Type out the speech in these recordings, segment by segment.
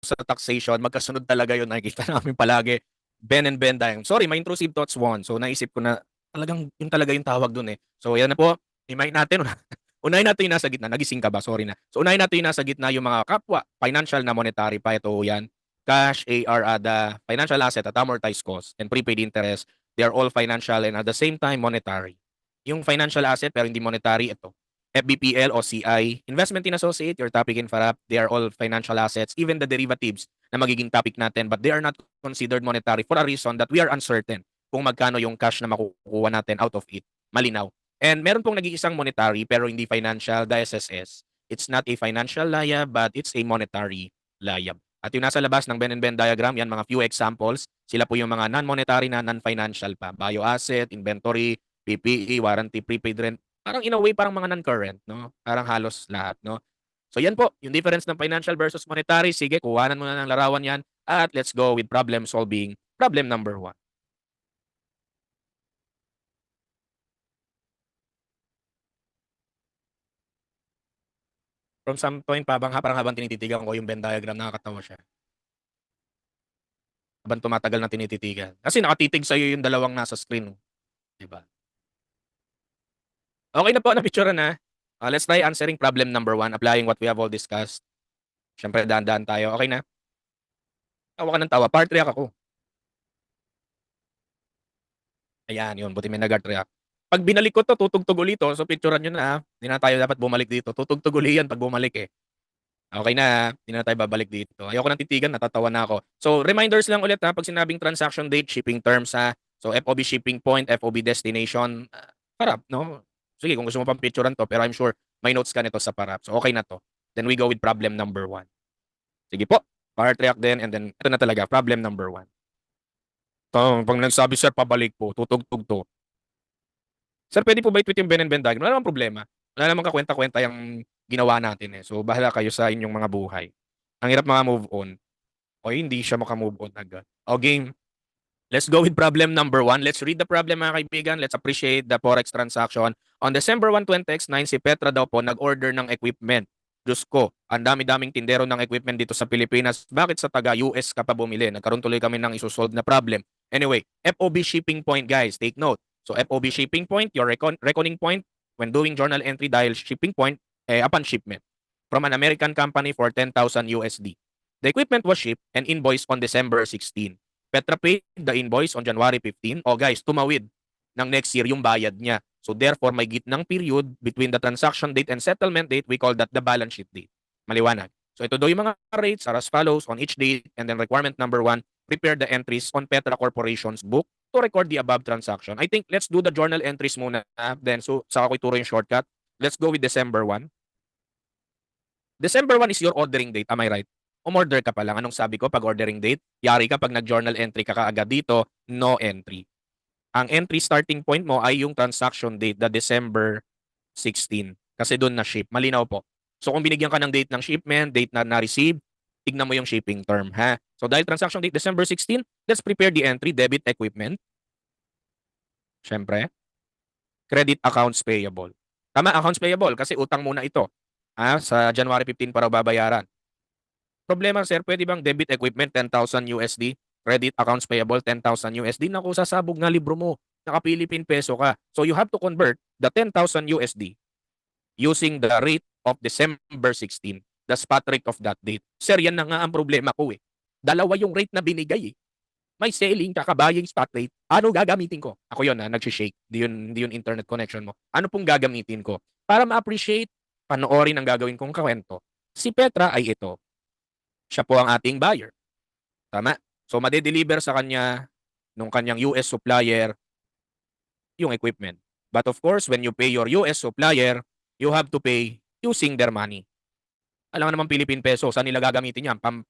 sa taxation, magkasunod talaga yun. Nakikita namin palagi. Ben and Ben Diagram. Sorry, my intrusive thoughts won. So naisip ko na talagang yun talaga yung tawag dun eh. So yan na po. Imayin natin. Unahin natin yung nasa gitna. Nagising ka ba? Sorry na. So unahin natin yung nasa gitna yung mga kapwa. Financial na monetary pa. Ito yan. Cash, AR, ADA, financial asset at amortized cost, and prepaid interest. They are all financial and at the same time monetary. Yung financial asset pero hindi monetary, ito. FBPL o CI, Investment in Associate, your topic in FARAP, they are all financial assets, even the derivatives na magiging topic natin, but they are not considered monetary for a reason that we are uncertain kung magkano yung cash na makukuha natin out of it. Malinaw. And meron pong nag-iisang monetary pero hindi financial, the SSS. It's not a financial layab, but it's a monetary layab. At yung nasa labas ng Ben and Ben diagram, yan mga few examples. Sila po yung mga non-monetary na non-financial pa. Bioasset, inventory, PPE, warranty, prepaid rent. Parang in a way, parang mga non-current, no? Parang halos lahat, no? So yan po, yung difference ng financial versus monetary. Sige, kuhanan mo na ng larawan yan. At let's go with problem solving. Problem number 1. From some point, parang habang tinititigan ko yung Venn diagram, nakakatawa siya. Habang tumatagal na tinititigan. Kasi nakatitig sa'yo yung dalawang nasa screen. Diba? Okay na po, na-picture na. Let's try answering problem number 1, applying what we have all discussed. Siyempre, dahan-dahan tayo. Okay na? Tawa ka ng tawa. Part react ako. Ayan, yun. Buti may nag-art react. Pag binalik ko to, tutugtog ulit to. So, picturean nyo na. Hindi na tayo dapat bumalik dito. Tutugtog ulit yan pag bumalik eh. Okay na. Hindi na tayo babalik dito. Ayoko nang titigan. Natatawa na ako. So, reminders lang ulit ha. Pag sinabing transaction date, shipping terms ha. So, FOB shipping point, FOB destination. Parap, no? Sige, kung gusto mo pang picturean to. Pero I'm sure may notes ka nito sa parap. So, okay na to. Then we go with problem number 1. Sige po. Part react din. And then, ito na talaga. Problem number 1. Pag nagsabi sir, pabalik po. Tutugtog to. Sir, pwede po ba i-tweet yung Ben and Ben diagram? Wala namang problema. Wala namang kakwenta-kwenta yung ginawa natin eh. So, bahala kayo sa inyong mga buhay. Ang hirap mga move on. O hindi siya maka-move on agad. O game, let's go with problem number 1. Let's read the problem mga kaibigan. Let's appreciate the forex transaction. On December 1, 2009, si Petra daw po nag-order ng equipment. Diyos ko, ang dami-daming tindero ng equipment dito sa Pilipinas. Bakit sa taga-US ka pa bumili? Nagkaroon tuloy kami ng isosolve na problem. Anyway, FOB shipping point guys, take note. So FOB shipping point, your reckoning point when doing journal entry dahil shipping point upon shipment from an American company for 10,000 USD. The equipment was shipped and invoiced on December 16. Petra paid the invoice on January 15. O guys, tumawid ng next year yung bayad niya. So therefore, may gitnang period between the transaction date and settlement date. We call that the balance sheet date. Maliwanag. So ito daw yung mga rates are as follows on each date. And then requirement number 1, prepare the entries on Petra Corporation's book to record the above transaction. I think let's do the journal entries muna. Then so saka ko ituro yung shortcut. Let's go with December 1. December 1 is your ordering date. Am I right? Umorder ka pa lang. Anong sabi ko pag ordering date? Yari ka pag nag-journal entry ka kaagad dito, no entry. Ang entry starting point mo ay yung transaction date, the December 16. Kasi doon na ship. Malinaw po. So kung binigyan ka ng date ng shipment, date na na-receive, tignan mo yung shipping term, ha? So dahil transaction date December 16, let's prepare the entry, debit equipment. Siyempre, credit accounts payable. Tama, accounts payable kasi utang muna ito. Sa January 15 para babayaran. Problema sir, pwede bang debit equipment 10,000 USD, credit accounts payable 10,000 USD? Naku, sasabog na libro mo. Naka-Philippine peso ka. So you have to convert the 10,000 USD using the rate of December 16, the spot rate of that date. Sir, yan na nga ang problema ko eh. Dalawa yung rate na binigay eh. May selling, kaka-buying spot rate. Ano gagamitin ko? Ako yun nag-shake. Di yun internet connection mo. Ano pong gagamitin ko? Para ma-appreciate, panoorin ang gagawin kong kwento. Si Petra ay ito. Siya po ang ating buyer. Tama? So, made-deliver sa kanya nung kanyang US supplier yung equipment. But of course, when you pay your US supplier, you have to pay using their money. Alam nga naman Philippine peso, saan nila gagamitin yan? Pam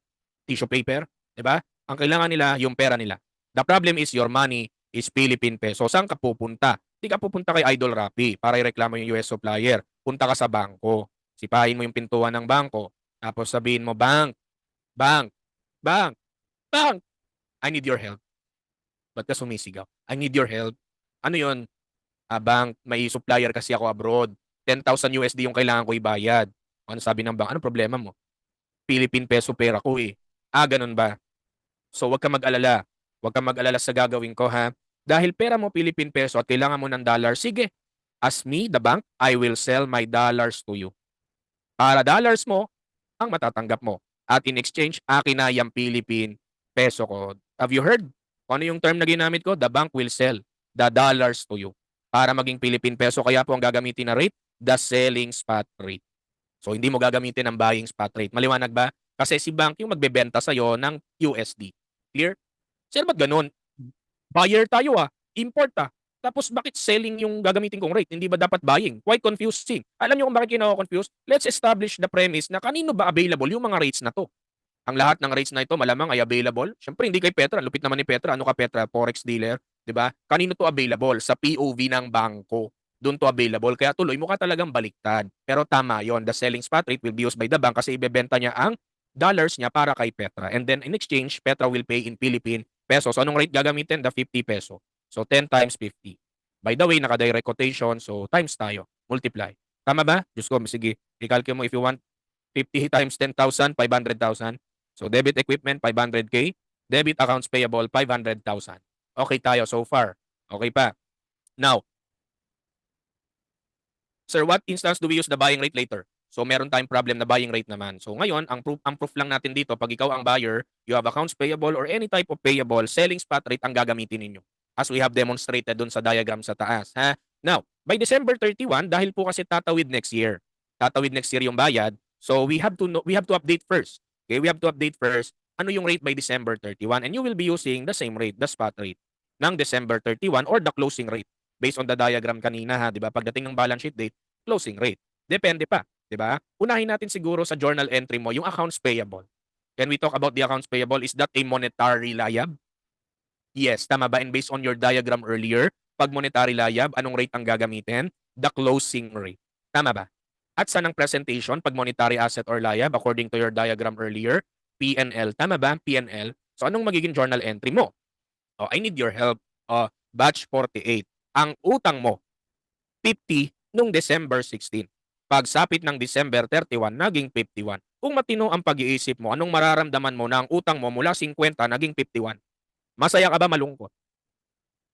tissue paper? Diba? Ang kailangan nila, yung pera nila. The problem is your money is Philippine peso. Saan ka pupunta? Hindi ka pupunta kay Idol Rappi para ireklamo yung US supplier. Punta ka sa bangko. Sipahin mo yung pintuan ng bangko. Tapos sabihin mo, bank, bank, bank, bank, I need your help. Ba't ka sumisigaw? I need your help. Ano yun? Bank, may supplier kasi ako abroad. 10,000 USD yung kailangan ko ibayad. Ano sabi ng bank? Anong problema mo? Philippine peso pera ko eh. Ganun ba? So, wag kang mag-alala. Wag kang mag-alala sa gagawin ko, ha? Dahil pera mo Philippine peso at kailangan mo ng dollar, sige, as me, the bank, I will sell my dollars to you. Para dollars mo ang matatanggap mo. At in exchange, akin na yung Philippine peso ko. Have you heard? Kung ano yung term na ginamit ko? The bank will sell the dollars to you. Para maging Philippine peso, kaya po ang gagamitin na rate, the selling spot rate. So, hindi mo gagamitin ang buying spot rate. Maliwanag ba? Kasi si bank yung magbebenta sa'yo ng USD. Clear? Sir, ba't ganun? Buyer tayo import Tapos bakit selling yung gagamitin kong rate? Hindi ba dapat buying? Quite confusing. Alam niyo kung bakit kinako-confuse? Let's establish the premise na kanino ba available yung mga rates na to. Ang lahat ng rates na ito malamang ay available. Siyempre hindi kay Petra, lupit naman ni Petra. Ano ka Petra? Forex dealer, 'di ba? Kanino to available? Sa POV ng bangko. Doon to available. Kaya tuloy mo ka talagang baliktad. Pero tama 'yon. The selling spot rate will be used by the bank kasi ibebenta niya ang dollars niya para kay Petra. And then in exchange, Petra will pay in Philippine pesos. So anong rate gagamitin? The 50 peso. So 10 times 50. By the way, naka-direct quotation. So times tayo. Multiply. Tama ba? Diyos ko, sige. I-calculate mo if you want 50 times 10,000, 500,000. So debit equipment 500k, debit accounts payable 500,000. Okay tayo so far. Okay pa. Now, sir, what instance do we use the buying rate later? So meron tayong problem na buying rate naman. So ngayon, ang proof lang natin dito, pag ikaw ang buyer, you have accounts payable or any type of payable, selling spot rate ang gagamitin ninyo. As we have demonstrated dun sa diagram sa taas. Ha? Now, by December 31, dahil po kasi tatawid next year. Tatawid next year yung bayad. So we have to update first. Okay, we have to update first ano yung rate by December 31 and you will be using the same rate, the spot rate ng December 31 or the closing rate based on the diagram kanina, ha, 'di ba? Pagdating ng balance sheet date, closing rate. Depende pa, 'di ba? Unahin natin siguro sa journal entry mo yung accounts payable. Can we talk about the accounts payable? Is that a monetary liab? Yes, tama ba? And based on your diagram earlier, pag monetary liab, anong rate ang gagamitin? The closing rate. Tama ba? At saan ang presentation pag monetary asset or liab according to your diagram earlier? P&L. Tama ba? P&L. So anong magiging journal entry mo? Oh, I need your help. Batch 48. Ang utang mo, 50 nung December 16. Pagsapit ng December 31, naging 51. Kung matino ang pag-iisip mo, anong mararamdaman mo na ang utang mo mula 50 naging 51? Masaya ka ba, malungkot?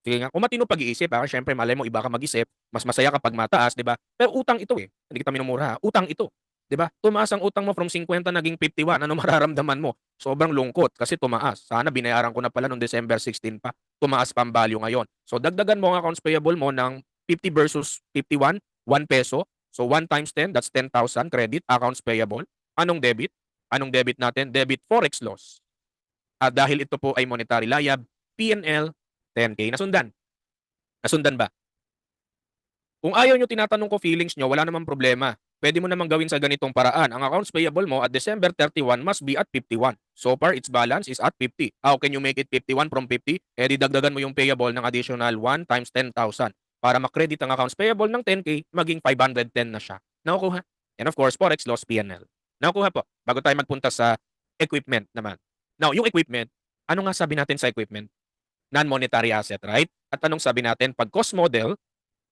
Sige nga, kung matino pag-iisip, syempre malay mo iba ka mag-isip, mas masaya kapag mataas, 'di ba? Pero utang ito Hindi kita minumura, utang ito. 'Di ba? Tumaas ang utang mo from 50 naging 51. Ano mararamdaman mo? Sobrang lungkot kasi tumaas. Sana binayaran ko na pala noong December 16 pa. Tumaas pa ang value ngayon. So dagdagan mo ang accounts payable mo ng 50 versus 51, 1 peso. So 1 times 10, that's 10,000 credit accounts payable. Anong debit? Anong debit natin? Debit forex loss. At dahil ito po ay monetary liab, P&L 10K. Nasundan? Nasundan ba? Kung ayaw nyo tinatanong ko feelings nyo, wala namang problema. Pwede mo namang gawin sa ganitong paraan. Ang accounts payable mo at December 31 must be at 51. So far, its balance is at 50. How can you make it 51 from 50? Didagdagan mo yung payable ng additional 1 times 10,000 para makredit ang accounts payable ng 10K, maging 510 na siya. Nakukuha? And of course, Forex loss P&L. Nakukuha po. Bago tayo magpunta sa equipment naman. Now, yung equipment, ano nga sabi natin sa equipment? Non-monetary asset, right? At anong sabi natin? Pag cost model,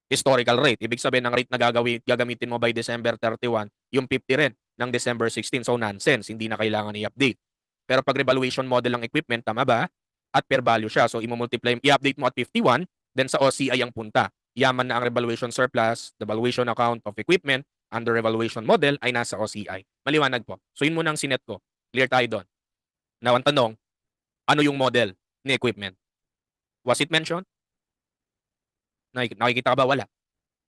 historical rate. Ibig sabihin ng rate na gagamitin mo by December 31, yung 50 rin ng December 16. So nonsense, hindi na kailangan i-update. Pero pag revaluation model ng equipment, tama ba? At per value siya. So i-multiply, i-update mo at 51, then sa OCI ang punta. Yaman na ang revaluation surplus, the valuation account of equipment under revaluation model ay nasa OCI. Maliwanag po. So yun muna ang sinet ko. Clear tayo doon. Now, ang tanong, ano yung model ni equipment? Was it mentioned? Nakikita ka ba? Wala.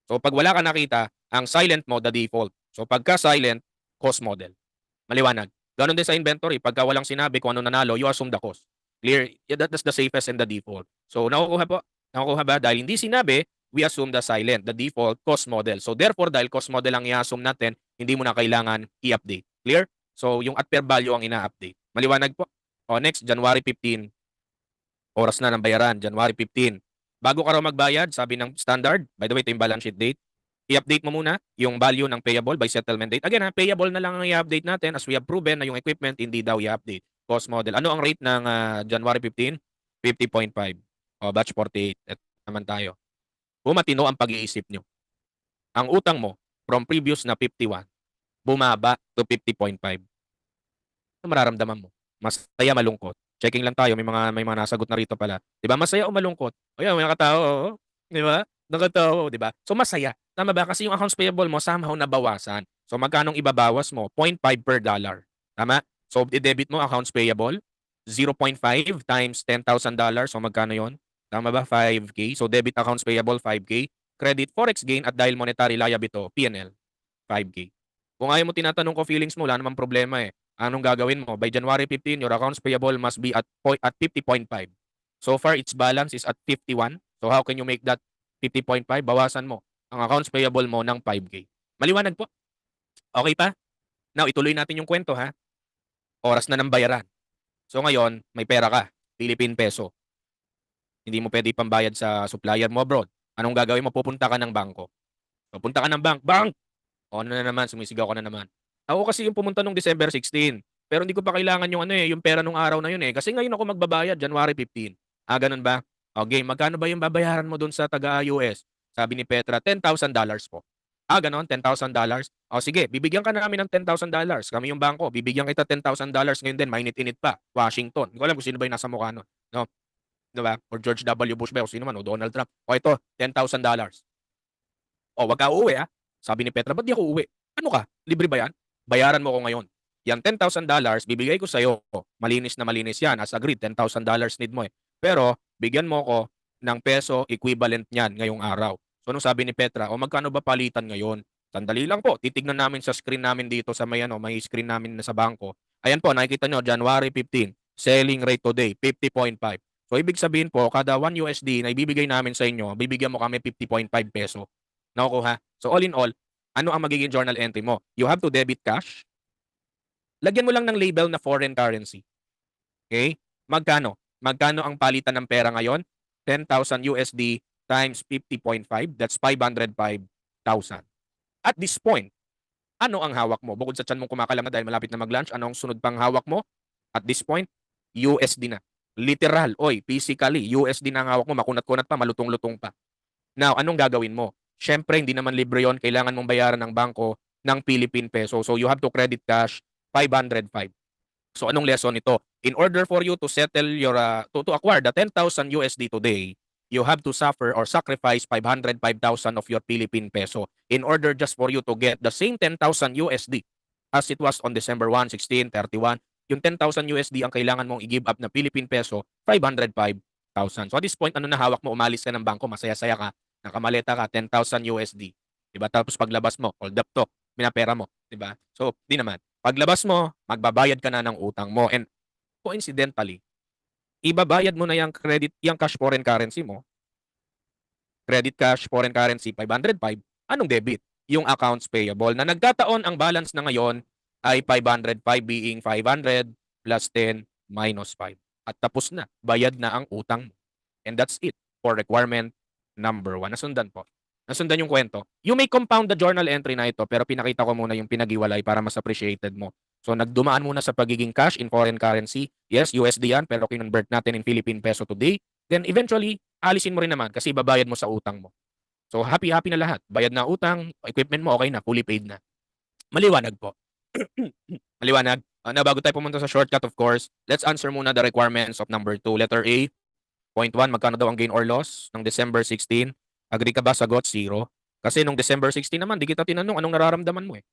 So pag wala ka nakita, ang silent mo, the default. So pagka silent, cost model. Maliwanag. Ganon din sa inventory. Pagka walang sinabi kung ano nanalo, you assume the cost. Clear? Yeah, that's the safest and the default. So nakukuha po? Nakukuha ba? Dahil hindi sinabi, we assume the silent, the default cost model. So therefore, dahil cost model ang i-assume natin, hindi mo na kailangan i-update. Clear? So yung at per value ang ina-update. Maliwanag po? O next, January 15. Oras na ng bayaran, January 15. Bago ka raw magbayad, sabi ng standard, by the way, ito yung balance sheet date, i-update mo muna yung value ng payable by settlement date. Again, payable na lang ang i-update natin as we have proven na yung equipment hindi daw i-update. Cost model. Ano ang rate ng January 15? 50.5. O, batch 48. Ito naman tayo. Kung matino ang pag-iisip nyo, ang utang mo from previous na 51, bumaba to 50.5. Ano mararamdaman mo? Masaya, malungkot. Checking lang tayo, may mga nasagot na rito pala. 'Di ba, masaya o malungkot? O yan, may nakatao, oo. 'Di ba? Nakatao, 'di ba? So masaya, tama ba? Kasi yung accounts payable mo somehow nabawasan. So magkano ang ibabawas mo? 0.5 per dollar. Tama? So i-debit mo accounts payable, 0.5 times $10,000. So magkano 'yon? Tama ba? 5K. So debit accounts payable, 5K. Credit forex gain at dahil monetary liability, P&L, 5K. Kung ayaw mo tinatanong ko feelings mo, wala namang problema eh. Anong gagawin mo? By January 15, your accounts payable must be at 50.5. So far, its balance is at 51. So how can you make that 50.5? Bawasan mo ang accounts payable mo ng 5K. Maliwanag po. Okay pa? Now, ituloy natin yung kwento ha. Oras na ng bayaran. So ngayon, may pera ka. Philippine peso. Hindi mo pwede pambayad sa supplier mo abroad. Anong gagawin mo? Pupunta ka ng bangko. Pupunta ka ng bank. Bank! O ano na naman, sumisigaw ka na naman. Ako kasi yung pumunta nung December 16. Pero hindi ko pa kailangan yung ano eh, yung pera nung araw na yun eh. Kasi ngayon ako magbabayad, January 15. Ganun ba? Okay, magkano ba yung babayaran mo dun sa taga-US? Sabi ni Petra, $10,000 po. Ganon, $10,000. O sige, bibigyan ka namin ng $10,000. Kami yung bangko, bibigyan kita $10,000 ngayon din, mainit-init pa. Washington. Hindi ko alam kung sino ba yung nasa mukha nun. No? Diba? Or George W. Bush ba? O sino man, o Donald Trump. O ito, $10,000. O, wag ka uuwi ah. Sabi ni Petra, ba't di ako uuwi? Ano ka? Libre ba yan? Bayaran mo ko ngayon. Yan $10,000, bibigay ko sa'yo. Malinis na malinis yan. As agreed, $10,000 need mo eh. Pero, bigyan mo ko ng peso equivalent niyan ngayong araw. So, nung sabi ni Petra, o magkano ba palitan ngayon? Sandali lang po. Titignan namin sa screen namin dito sa may screen namin na sa bangko. Ayan po, nakikita nyo, January 15, selling rate today, 50.5. So, ibig sabihin po, kada 1 USD na ibibigay namin sa inyo, bibigyan mo kami 50.5 peso. Nakukuha. So all in all, ano ang magiging journal entry mo? You have to debit cash. Lagyan mo lang ng label na foreign currency. Okay? Magkano? Magkano ang palitan ng pera ngayon? 10,000 USD times 50.5. That's 505,000. At this point, ano ang hawak mo? Bukod sa tiyan mong kumakalam na dahil malapit na mag-lunch, ano ang sunod pang hawak mo? At this point, USD na. Literal, physically, USD na ang hawak mo, makunat-kunat pa, malutong-lutong pa. Now, anong gagawin mo? Siyempre, hindi naman libre yon. Kailangan mong bayaran ng bangko ng Philippine peso. So, you have to credit cash 505. So, anong lesson ito? In order for you to settle to acquire the 10,000 USD today, you have to suffer or sacrifice 505,000 of your Philippine peso in order just for you to get the same 10,000 USD as it was on December 1, 16, 31. Yung 10,000 USD ang kailangan mong i-give up na Philippine peso, 505,000. So at this point, ano na hawak mo? Umalis ka ng bangko, masaya-saya ka, nakamaleta ka, 10,000 USD. Diba? Tapos paglabas mo, hold up to, minapera mo. Diba? So, di naman. Paglabas mo, magbabayad ka na ng utang mo. And coincidentally, ibabayad mo na yung cash foreign currency mo, credit cash foreign currency 505, anong debit? Yung accounts payable na nagkataon ang balance na ngayon ay 505 being 500 plus 10 minus 5. At tapos na, bayad na ang utang mo. And that's it for requirement number 1. Nasundan po. Nasundan yung kwento. You may compound the journal entry na ito pero pinakita ko muna yung pinag-iwalay para mas appreciated mo. So nagdumaan muna sa pagiging cash in foreign currency. Yes, USD yan pero kinonvert natin in Philippine peso today. Then eventually, alisin mo rin naman kasi babayad mo sa utang mo. So happy-happy na lahat. Bayad na utang, equipment mo okay na, fully paid na. Maliwanag po. Maliwanag. Na bago tayo pumunta sa shortcut of course, let's answer muna the requirements of number 2. Letter A, point 1, magkano daw ang gain or loss ng December 16? Agree ka ba? Sagot, 0. Kasi nung December 16 naman, di kita tinanong anong nararamdaman mo eh.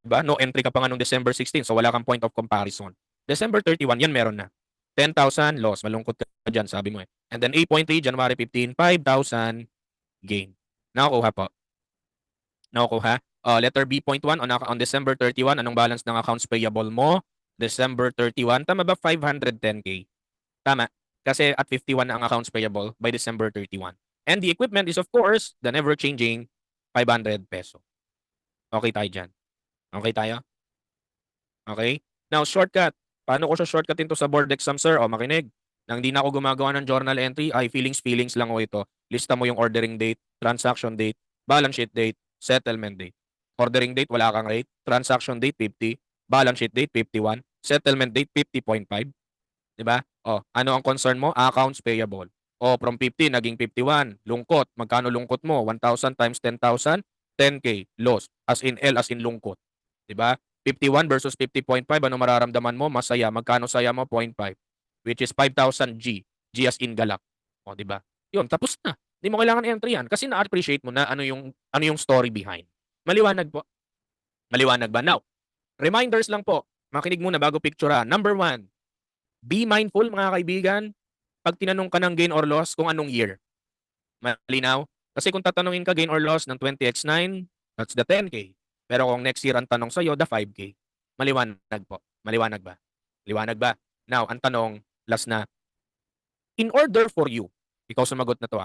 Diba? No entry ka pa nga nung December 16, so wala kang point of comparison. December 31, yan meron na. 10,000 loss, malungkot ka dyan, sabi mo eh. And then 8.3, January 15, 5,000 gain. Nakukuha po. Nakukuha. Letter B, point 1, on December 31, anong balance ng accounts payable mo? December 31, tama ba 510K? Tama. Kasi at 51 na ang accounts payable by December 31. And the equipment is of course the never-changing 500 peso. Okay tayo dyan. Okay tayo? Okay? Now, shortcut. Paano ko siya shortcutin to sa board exam, sir? O, makinig. Nang hindi na ako gumagawa ng journal entry, ay feelings lang o ito. Lista mo yung ordering date, transaction date, balance sheet date, settlement date. Ordering date, wala kang rate. Transaction date, 50. Balance sheet date, 51. Settlement date, 50.5. Diba? O, ano ang concern mo? Accounts payable. O, from 50, naging 51. Lungkot. Magkano lungkot mo? 1,000 times 10,000? 10K. Loss. As in L, as in lungkot. Diba? 51 versus 50.5, ano mararamdaman mo? Masaya. Magkano saya mo? 0.5. Which is 5,000 G. G as in galak. O, di ba? Yun, tapos na. Hindi mo kailangan entry yan kasi na-appreciate mo na ano yung story behind. Maliwanag po. Maliwanag ba? Now, reminders lang po. Makinig muna bago picture. Number 1, be mindful mga kaibigan pag tinanong ka ng gain or loss kung anong year. Malinaw? Kasi kung tatanungin ka gain or loss ng 20x9, that's the 10K. Pero kung next year ang tanong sa'yo, the 5K. Maliwanag po. Maliwanag ba? Liwanag ba? Now, ang tanong, last na, in order for you, ikaw sumagot na to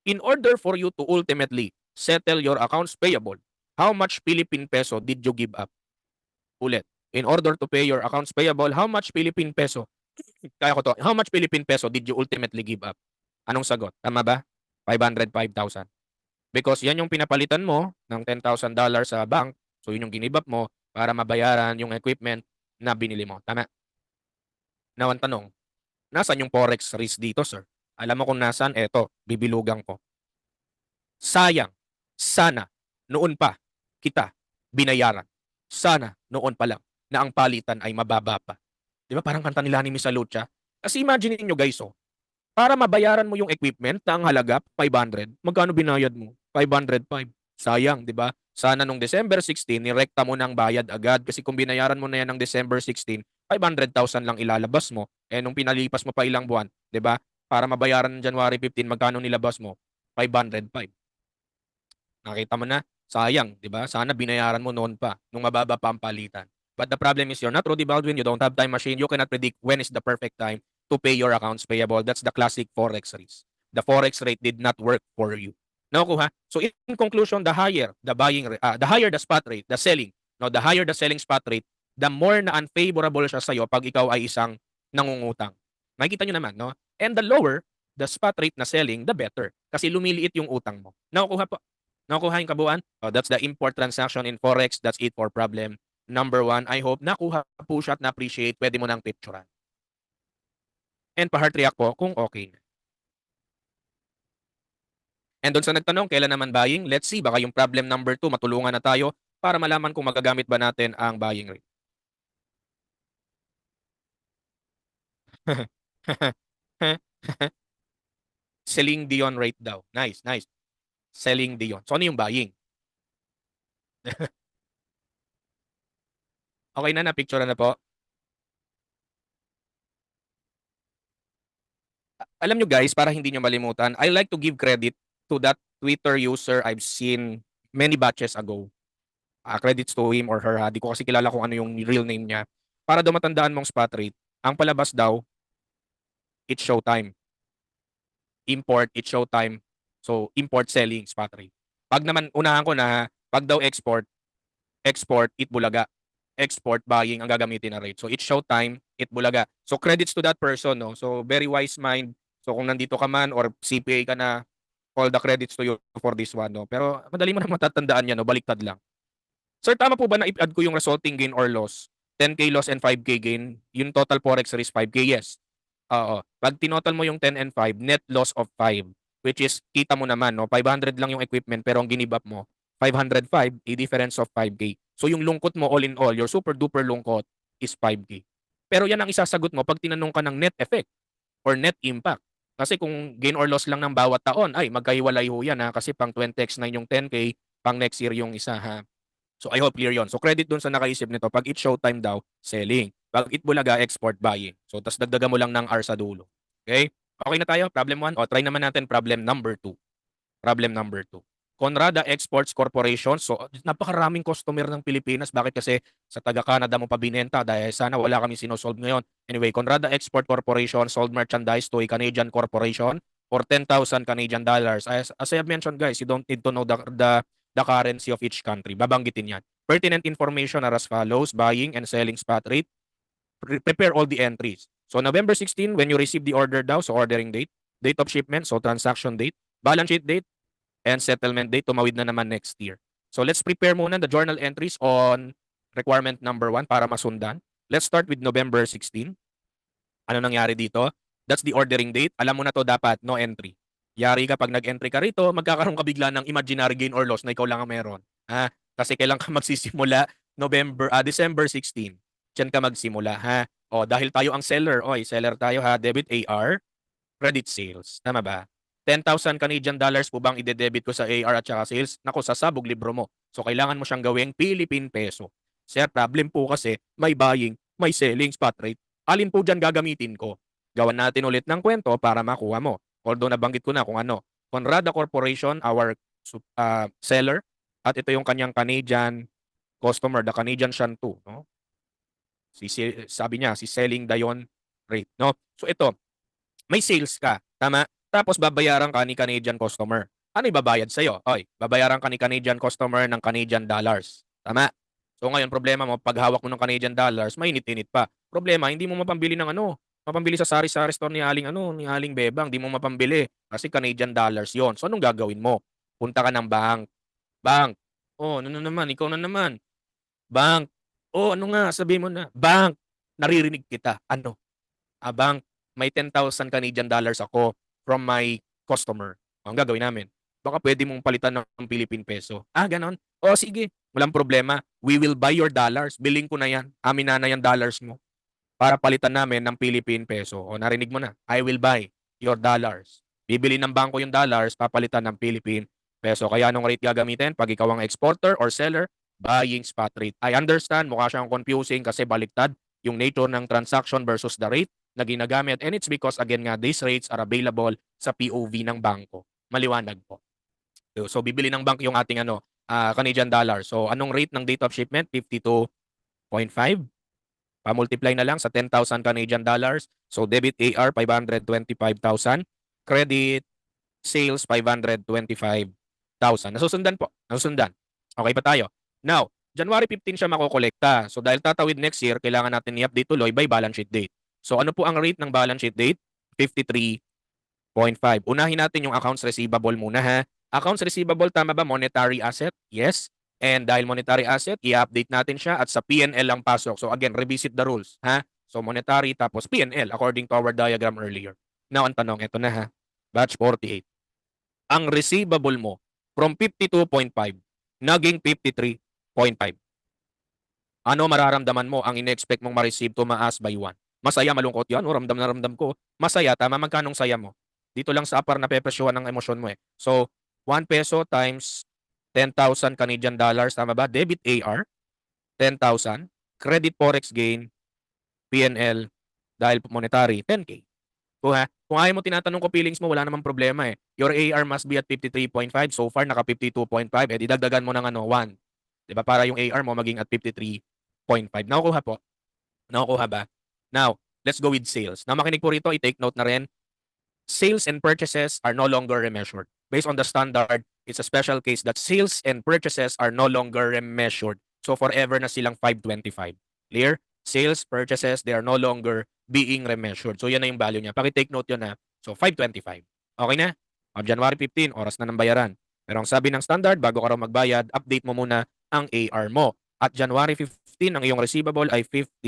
in order for you to ultimately settle your accounts payable, how much Philippine peso did you give up? Ulit. In order to pay your accounts payable, how much Philippine peso? Kaya ko to. How much Philippine peso did you ultimately give up? Anong sagot? Tama ba? 505,000. Because yan yung pinapalitan mo ng $10,000 sa bank. So yun yung ginibap mo para mabayaran yung equipment na binili mo. Tama? Now, ang tanong, nasan yung forex risk dito, sir? Alam mo kung nasan? Eto, bibilugang ko. Sayang, sana, noon pa, kita, binayaran. Sana, noon pa lang, na ang palitan ay mababa pa. Di ba parang kanta nila ni Miss Alucha? Kasi imagine niyo guys, para mabayaran mo yung equipment na ang halaga 500, magkano binayad mo? 505. Sayang, di ba? Sana nung December 16, nirekta mo ng bayad agad kasi kung binayaran mo na yan ng December 16, 500,000 lang ilalabas mo. Eh nung pinalipas mo pa ilang buwan, di ba? Para mabayaran ng January 15, magkano nilabas mo? 505. Nakita mo na? Sayang, di ba? Sana binayaran mo noon pa, nung mababa pa ang palitan. But the problem is you're not Rudy Baldwin, you don't have time machine, you cannot predict when is the perfect time to pay your accounts payable. That's the classic forex risk. The forex rate did not work for you. Nakukuha? So in conclusion, the higher the spot rate, the selling, no, the higher the selling spot rate, the more na unfavorable siya sa iyo pag ikaw ay isang nangungutang. Makikita nyo naman, no? And the lower the spot rate na selling, the better. Kasi lumiliit yung utang mo. Nakukuha po? Nakuha yung kabuuan? Oh, that's the import transaction in Forex. That's it for problem number 1. I hope nakuha po siya at na-appreciate. Pwede mo nang picturean. And pa-heart react po kung okay na. And doon sa nagtanong, kailan naman buying? Let's see, baka yung problem number 2, matulungan na tayo para malaman kung magagamit ba natin ang buying rate. Selling Dion rate daw. Nice, nice. Selling Dion. So ano yung buying? Okay na, na-picture na po. Alam nyo guys, para hindi nyo malimutan, I like to give credit to that Twitter user I've seen many batches ago. Credits to him or her. Di ko kasi kilala kung ano yung real name niya. Para daw matandaan mong spot rate, ang palabas daw, it's showtime. Import, it's showtime. So, import selling, spot rate. Pag naman, unahan ko na, pag daw export, it bulaga. Export, buying ang gagamitin na rate. So, it's showtime, it bulaga. So, credits to that person, no? So, very wise mind. So, kung nandito ka man or CPA ka na, all the credits to you for this one, no? Pero, madali mo na matatandaan yan, no? Baliktad lang. Sir, tama po ba na i-add ko yung resulting gain or loss? 10K loss and 5K gain. Yung total forex risk 5K, yes. Oo. Pag tinotal mo yung 10 and 5, net loss of 5. Which is, kita mo naman, no? 500 lang yung equipment pero ang ginibap mo, 505, a difference of 5K. So yung lungkot mo all in all, your super duper lungkot is 5K. Pero yan ang isasagot mo pag tinanong ka ng net effect or net impact. Kasi kung gain or loss lang ng bawat taon, ay magkahiwalay ho yan ha. Kasi pang 20x9 yung 10K, pang next year yung isa ha. So I hope clear yon. So credit dun sa nakaisip nito. Pag it showtime daw, selling. Pag it bulaga, export, buying. So tas dagdagan mo lang ng R sa dulo. Okay? Okay na tayo? Problem 1? O try naman natin problem number 2. Problem number 2. Conrada Exports Corporation. So napakaraming customer ng Pilipinas. Bakit? Kasi sa taga-Canada mo pa binenta dahil sana wala kami sinosolve ngayon. Anyway, Conrada Export Corporation sold merchandise to a Canadian corporation for 10,000 Canadian dollars. As I have mentioned guys, you don't need to know the currency of each country. Babanggitin yan. Pertinent information are as follows: buying and selling spot rate. Prepare all the entries. So November 16, when you receive the order daw, so ordering date, date of shipment, so transaction date, balance sheet date, and settlement date, tumawid na naman next year. So let's prepare muna the journal entries on requirement number 1 para masundan. Let's start with November 16. Ano nangyari dito? That's the ordering date. Alam mo na to dapat, no entry. Yari ka pag nag-entry ka rito, magkakaroon ka bigla ng imaginary gain or loss na ikaw lang ang meron. Kasi kailan ka magsisimula December 16. Diyan ka magsimula, ha? O, dahil tayo ang seller, oy, seller tayo ha, debit AR, credit sales. Tama ba? 10,000 Canadian dollars po bang ide-debit ko sa AR at saka sales? Naku, sasabog libro mo. So, kailangan mo siyang gawing Philippine peso. Sir, problem po kasi may buying, may selling spot rate. Alin po dyan gagamitin ko? Gawan natin ulit ng kwento para makuha mo. Although nabanggit ko na kung ano. Conrada Corporation, our seller, at ito yung kanyang Canadian customer, the Canadian Shantou, no? Sabi niya, si selling Dayon rate, no? So ito, may sales ka, tama? Tapos babayaran ka ni Canadian customer. Ano ibabayad sa'yo? Oy, babayaran ka ni Canadian customer ng Canadian dollars. Tama? So ngayon, problema mo, pag hawak mo ng Canadian dollars, mainit-init pa. Problema, hindi mo mapambili ng ano, mapambili sa sari-sari store ni Aling ni Aling Bebang, hindi mo mapambili kasi Canadian dollars 'yon. So anong gagawin mo? Punta ka ng bank. Bank. Oh, ano na naman, ikaw na naman. Bank. Oh, ano nga, sabi mo na. Bank. Naririnig kita. Ano? Bank, may 10,000 Canadian dollars ako from my customer. Ang gagawin namin, baka pwede mong palitan ng Philippine peso. Ganon? O sige, walang problema. We will buy your dollars. Billing ko na yan. Amin na yung dollars mo para palitan namin ng Philippine peso. O narinig mo na, I will buy your dollars. Bibili ng bangko yung dollars, papalitan ng Philippine peso. Kaya anong rate gagamitin? Pag ikaw ang exporter or seller, buying spot rate. I understand, mukha siyang confusing kasi baliktad yung nature ng transaction versus the rate na ginagamit. And it's because, again nga, these rates are available sa POV ng bangko. Maliwanag po. So, bibili ng bank yung ating Canadian dollar. So, anong rate ng date of shipment? 52.5. Pa-multiply na lang sa 10,000 Canadian dollars. So, debit AR, 525,000. Credit sales, 525,000. Nasusundan po. Nasusundan. Okay pa tayo. Now, January 15 siya makokolekta. So, dahil tatawid next year, kailangan natin i-update tuloy by balance sheet date. So, ano po ang rate ng balance sheet date? 53.5. Unahin natin yung accounts receivable muna, ha. Accounts receivable, tama ba? Monetary asset? Yes. And dahil monetary asset, i-update natin siya at sa P&L ang pasok. So again, revisit the rules, ha? So monetary tapos P&L according to our diagram earlier. Now, ang tanong, ito na ha. Batch 48. Ang receivable mo from 52.5 naging 53.5. Ano mararamdaman mo ang in-expect mong ma-receive tumaas by 1? Masaya, malungkot yan? O ramdam na ramdam ko. Masaya, tama. Magkanong saya mo? Dito lang sa upper na pepresyuhan ng emosyon mo eh. So, 1 peso times 10,000 Canadian dollars, tama ba? Debit AR, 10,000. Credit forex gain, P&L, dahil monetary, 10K. Kung ayaw mo tinatanong ko feelings mo, wala namang problema eh. Your AR must be at 53.5. So far, naka 52.5. Eh, didagdagan mo ng 1. Diba? Para yung AR mo maging at 53.5. Nakukuha po? Nakukuha ba? Now, let's go with sales. Na makinig po rito, i-take note na rin. Sales and purchases are no longer remeasured. Based on the standard, it's a special case that sales and purchases are no longer remeasured. So forever na silang 525. Clear? Sales, purchases, they are no longer being remeasured. So yan na yung value niya. Paki-take note yun ha. So 525. Okay na? January 15, oras na ng bayaran. Pero ang sabi ng standard, bago ka raw magbayad, update mo muna ang AR mo. At January 15, ang iyong receivable ay 53.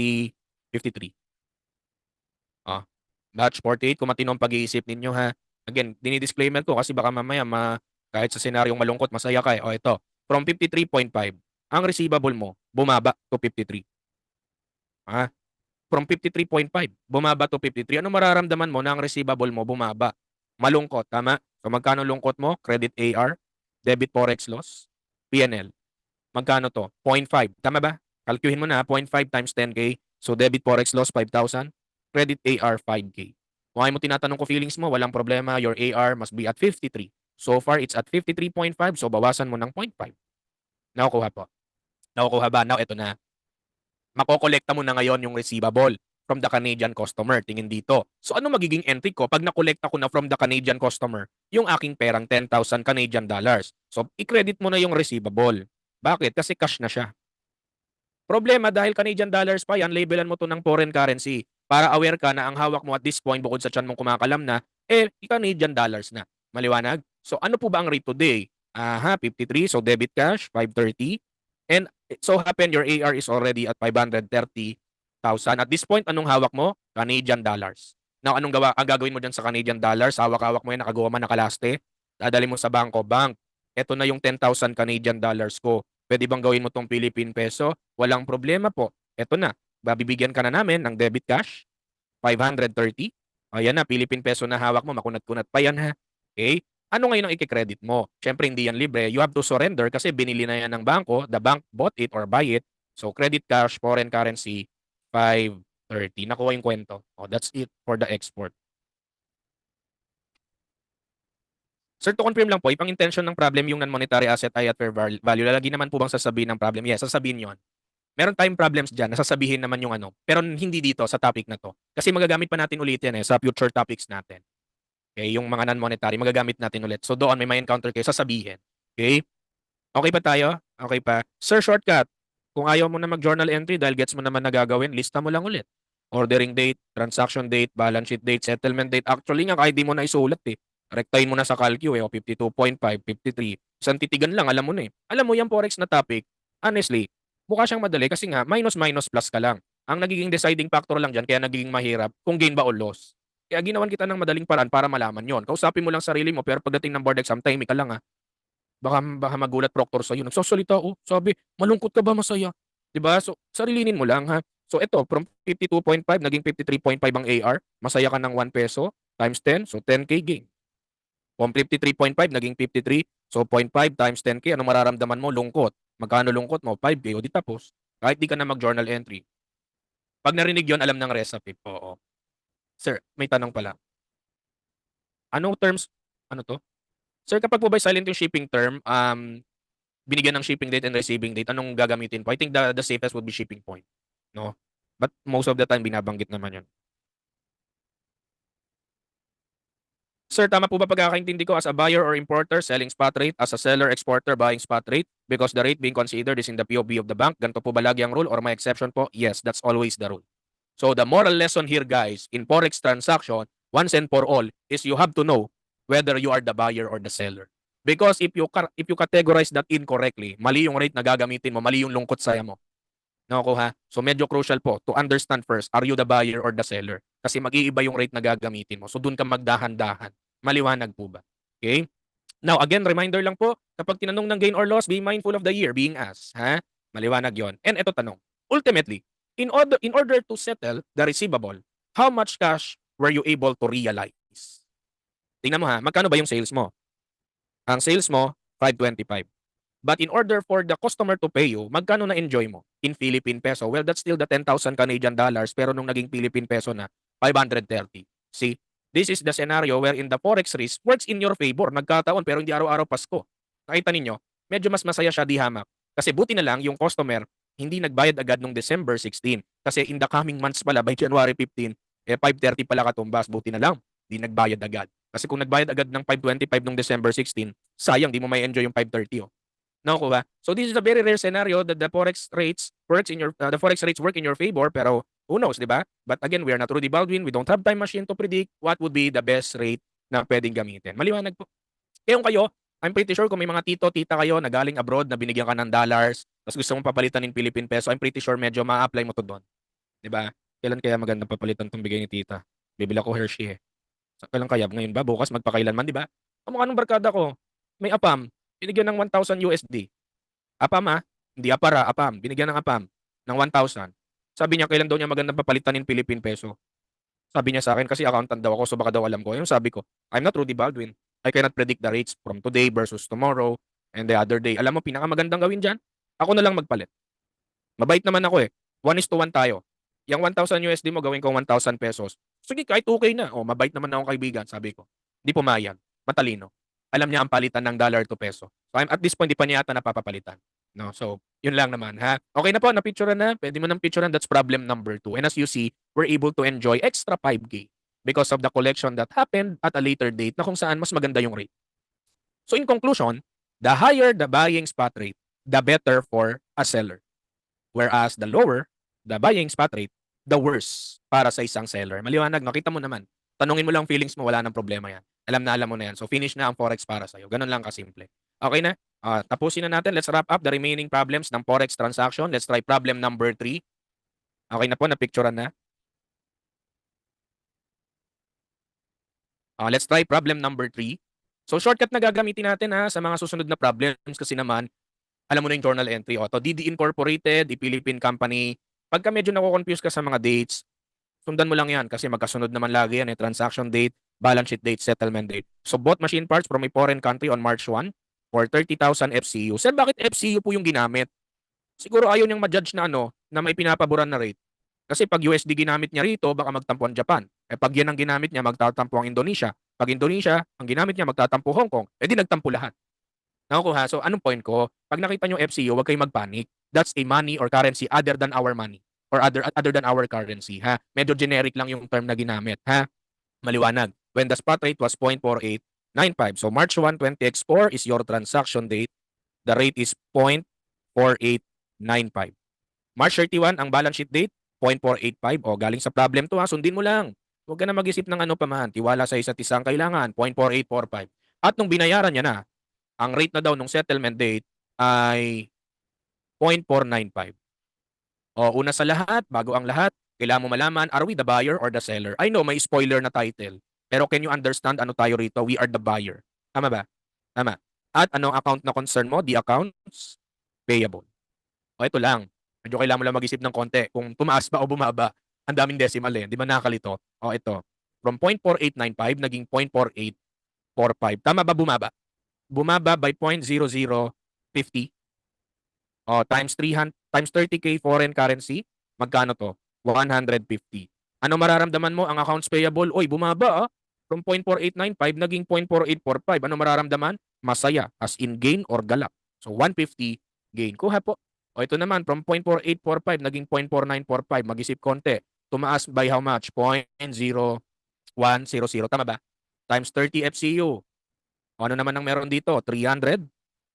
Batch 48, kung matinong pag-iisip ninyo ha. Again, dinidisclaimer ko kasi baka mamaya kahit sa senaryong malungkot, masaya ka eh. O ito, from 53.5, ang receivable mo, bumaba to 53. From 53.5, bumaba to 53. Ano mararamdaman mo na ang receivable mo bumaba? Malungkot, tama? So magkano lungkot mo? Credit AR, debit forex loss, P&L. Magkano to? 0.5, tama ba? Kalkyuhin mo na, 0.5 times 10K. So debit forex loss, 5,000. Credit AR, 5K. Kung ayaw mo tinatanong ko feelings mo, walang problema. Your AR must be at 53. So far, it's at 53.5. So bawasan mo ng 0.5. Nakukuha po. Nakukuha ba? Now, ito na. Makokolekta mo na ngayon yung receivable from the Canadian customer. Tingin dito. So ano magiging entry ko pag nakolekta ko na from the Canadian customer yung aking perang 10,000 Canadian dollars? So i-credit mo na yung receivable. Bakit? Kasi cash na siya. Problema dahil Canadian dollars pa yan, labelan mo to ng foreign currency para aware ka na ang hawak mo at this point bukod sa tiyan mong kumakalam na, Canadian dollars na. Maliwanag? So ano po ba ang rate today? 53. So debit cash, 530. And it so happen your AR is already at 530,000. At this point, anong hawak mo? Canadian dollars. Now, ang gagawin mo dyan sa Canadian dollars? Hawak-hawak mo yan, nakagawa man, nakalaste. Dadali mo sa bangko. Bank, eto na yung 10,000 Canadian dollars ko. Pwede bang gawin mo 'tong Philippine peso? Walang problema po. Eto na, bibigyan ka na namin ng debit cash, 530. Ayan na, Philippine peso na hawak mo, makunat-kunat pa yan ha. Okay? Ano ngayon ang iki-credit mo? Siyempre hindi yan libre. You have to surrender kasi binili na yan ng bangko. The bank bought it or buy it. So credit cash, foreign currency, 530. Nakuha yung kwento. Oh, that's it for the export. Sir, to confirm lang po, if ang intention ng problem yung non-monetary asset ay at fair value, lalagi naman po bang sasabihin ng problem? Yes, sasabihin yon. Meron tayong problems dyan, nasasabihin naman yung ano, pero hindi dito sa topic na to. Kasi magagamit pa natin ulit yan sa future topics natin. Okay, yung mga non-monetary, magagamit natin ulit. So doon, may encounter kayo, sasabihin. Okay? Okay pa tayo? Okay pa. Sir, shortcut. Kung ayaw mo na mag-journal entry dahil gets mo naman na gagawin, lista mo lang ulit. Ordering date, transaction date, balance sheet date, settlement date. Actually nga, kahit di mo na isulat Rektahin mo na sa calcu o 52.5, 53. Isang titigan lang, alam mo na Alam mo yung forex na topic, honestly, mukha siyang madali kasi nga, minus plus ka lang. Ang nagiging deciding factor lang dyan, kaya nagiging mahirap, kung gain ba o loss. Kaya ginawan kita ng madaling paraan para malaman yon. Kausapin mo lang sarili mo, pero pagdating ng board exam, tahimik ka lang baka magulat proctor sa'yo. Nagsasalita, sabi, malungkot ka ba, masaya? 'Di ba? So, sarilinin mo lang ha. So, ito, from 52.5, naging 53.5 ang AR. Masaya ka ng 1 peso times 10, so 10K gain. From 53.5, naging 53, so 0.5 times 10K, ano mararamdaman mo? Lungkot. Magkano lungkot mo? 5K, o di tapos. Kahit di ka na mag-journal entry. Pag narinig yon, alam ng recipe. Oo. Sir, may tanong pala. Anong terms, ano to? Sir, kapag po ba silent yung shipping term, binigyan ng shipping date and receiving date, anong gagamitin po? I think the safest would be shipping point. No? But most of the time, binabanggit naman yun. Sir, tama po ba pagkakaintindi ko as a buyer or importer selling spot rate, as a seller exporter buying spot rate because the rate being considered is in the POB of the bank? Ganito po ba lagi ang rule or may exception po? Yes, that's always the rule. So the moral lesson here guys, in forex transaction, once and for all, is you have to know whether you are the buyer or the seller. Because if you categorize that incorrectly, mali yung rate na gagamitin mo, mali yung lungkot saya mo. Nakukuha? So medyo crucial po to understand first, are you the buyer or the seller? Kasi mag-iiba yung rate na gagamitin mo. So doon ka magdahan-dahan. Maliwanag po ba? Okay? Now, again, reminder lang po, kapag tinanong ng gain or loss, be mindful of the year being asked. Ha? Maliwanag yon. And ito tanong. Ultimately, in order to settle the receivable, how much cash were you able to realize? Tingnan mo ha, magkano ba yung sales mo? Ang sales mo, 525. But in order for the customer to pay you, magkano na-enjoy mo in Philippine peso? Well, that's still the 10,000 Canadian dollars pero nung naging Philippine peso na, 530. See, this is the scenario wherein the forex risk works in your favor. Nagkataon pero hindi araw-araw Pasko. Nakita ninyo, medyo mas masaya siya di hamak. Kasi buti na lang yung customer hindi nagbayad agad nung December 16. Kasi in the coming months pala, by January 15, 530 pala katumbas. Buti na lang, di nagbayad agad. Kasi kung nagbayad agad ng 525 nung December 16, sayang di mo may enjoy yung 530. Nakukuha. So this is a very rare scenario that the forex rates work in your favor pero who knows, 'di ba? But again, we are not Rudy Baldwin. We don't have time machine to predict what would be the best rate na pwedeng gamitin. Maliwanag po. Kaya kayo, I'm pretty sure kung may mga tito, tita kayo na galing abroad na binigyan ka ng dollars, tapos gusto mong papalitan in Philippine peso, I'm pretty sure medyo ma-apply mo to doon. 'Di ba? Kailan kaya magandang papalitan tong bigay ni tita? Bibili ko Hershey eh. Kailan kaya? Ngayon ba? Bukas magpakailanman, 'di ba? Kamukha nung barkada ko. May APAM, binigyan ng 1,000 USD. APAM hindi APARA, APAM. Binigyan ng APAM ng 1,000. Sabi niya, kailan daw niya magandang papalitan in Philippine peso. Sabi niya sa akin, kasi accountant daw ako, so baka daw alam ko. Yung sabi ko, I'm not Rudy Baldwin. I cannot predict the rates from today versus tomorrow and the other day. Alam mo, pinakamagandang gawin dyan, ako na lang magpalit. Mabait naman ako eh. 1:1 tayo. Yung 1,000 USD mo, gawin ko 1,000 pesos. Sige, kahit okay na. Oh, mabait naman ako kaibigan, sabi ko. Hindi pumayag. Matalino. Alam niya ang palitan ng dollar to peso. So at this point, di pa niya ata napapapalitan. No? So, yun lang naman ha. Okay na po, na-picturean na. Pwede mo nang picturean. That's problem number 2. And as you see, we're able to enjoy extra 5K because of the collection that happened at a later date na kung saan mas maganda yung rate. So in conclusion, the higher the buying spot rate, the better for a seller. Whereas the lower the buying spot rate, the worse para sa isang seller. Maliwanag, nakita mo naman. Tanungin mo lang feelings mo, wala nang problema yan. Alam mo na yan. So finish na ang forex para sa'yo. Ganun lang kasimple. Okay na? Tapusin na natin. Let's wrap up the remaining problems ng forex transaction. Let's try problem number 3. Okay na po, napicturean na. Let's try problem number 3. So shortcut na gagamitin natin sa mga susunod na problems kasi naman Alam mo na yung journal entry. O, to DD Incorporated, the Philippine company. Pagka medyo nako-confuse ka sa mga dates, sundan mo lang yan kasi magkasunod naman lagi yan, transaction date, balance sheet date, settlement date. So bought machine parts from a foreign country on March 1 for 30,000 FCU. Sir, bakit FCU po yung ginamit? Siguro ayaw niyang ma-judge na na may pinapaboran na rate. Kasi pag USD ginamit niya rito, baka magtampo ang Japan. Pag yan ang ginamit niya, magtatampo ang Indonesia. Pag Indonesia, ang ginamit niya, magtatampo Hong Kong. Di nagtampo lahat. Nakukuha? So anong point ko? Pag nakita niyo FCU, huwag kayong magpanic. That's a money or currency other than our money or other than our currency, ha? Medyo generic lang yung term na ginamit, ha? Maliwanag. When the spot rate was 0.4895. So March 1, 20x4 is your transaction date. The rate is 0.4895. March 31 ang balance sheet date, 0.485. O galing sa problem to, ha? Sundin mo lang. Huwag ka na mag-isip ng ano pa man. Tiwala sa isa't isang kailangan, 0.4845. At nung binayaran niya na, ang rate na daw nung settlement date ay 0.495. O una sa lahat, bago ang lahat, kailangan mo malaman, are we the buyer or the seller? I know, may spoiler na title. Pero can you understand ano tayo rito? We are the buyer. Tama ba? Tama. At anong account na concern mo? The accounts payable. O ito lang. Medyo kailangan mo lang mag-isip ng konti. Kung tumaas ba o bumaba, ang daming decimal eh. Di ba nakakalito? O ito. From 0.4895 naging 0.4845. Tama ba bumaba? Bumaba by 0.0050. O, times 300, times 30K foreign currency, magkano to? 150. Ano mararamdaman mo? Ang accounts payable, oy, bumaba ah. From 0.4895 naging 0.4845. Ano mararamdaman? Masaya, as in gain or galak. So, 150 gain. Kuha po. O, ito naman, from 0.4845 naging 0.4945. Mag-isip konti. Tumaas by how much? 0.0100. Tama ba? Times 30 FCU. O, ano naman ang meron dito? 300.